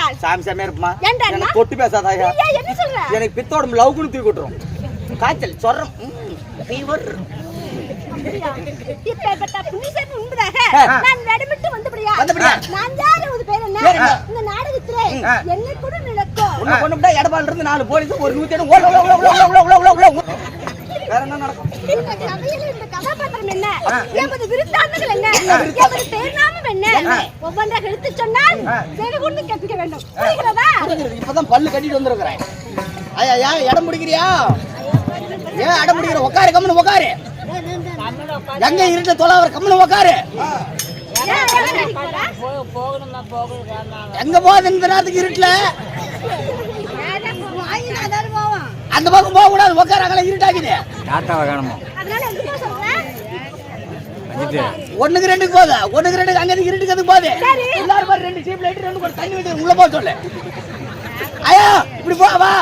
என்றால் சாமி சாமியா இருப்பமா என்ன தொட்டு பேசாதாயா என்ன சொல்ற எனக்கு பித்தோட லவ்க்குன்னு தூக்கி விட்டுரும் காய்ச்சல் சொர்றம் ஃபீவர் இப்பேற்பட்ட புனிதன் உண்பதாக நான் வேடமிட்டு வந்தபடியா நான் யார் ஒரு பேர் என்ன இந்த நாடகத்திலே என்ன கூட நடக்கும் உன்னை கொண்டுட்டா எடபால இருந்து 4 போலீஸ் ஒரு 107 ஓல வேற என்ன நடக்கும் இந்த கதையில இந்த கதாபாத்திரம் என்ன எமது விருத்தாந்தங்கள் என்ன எமது பேர்நாமம் என்ன ஒவ்வொன்றாக எடுத்து சொன்னால் செவி கொண்டு கேட்க வேண்டும் புரிகிறதா இப்பதான் பல்லு கட்டிட்டு வந்திருக்கிறேன் ஐயா இடம் பிடிக்கிறியா ஏன் அடம் பிடிக்கிற உட்காரு கம்முன்னு உட்காரு எங்க இருட்ட தொலைவர் கம்முன்னு உட்காரு எங்க போகுது இந்த நேரத்துக்கு இருட்டுல அந்த பக்கம் போக கூடாது உட்காராங்களா இருட்டாக்குது ஒண்ணுக்கு ரெண்டுக்கு போகுது ஒண்ணுக்கு ரெண்டுக்கு அங்க இருட்டுக்கு அது போகுது எல்லாரும் 2 சீப் லைட் 2 தண்ணி வச்சு உள்ள போக சொல்லு ஐயா இப்படி போ வா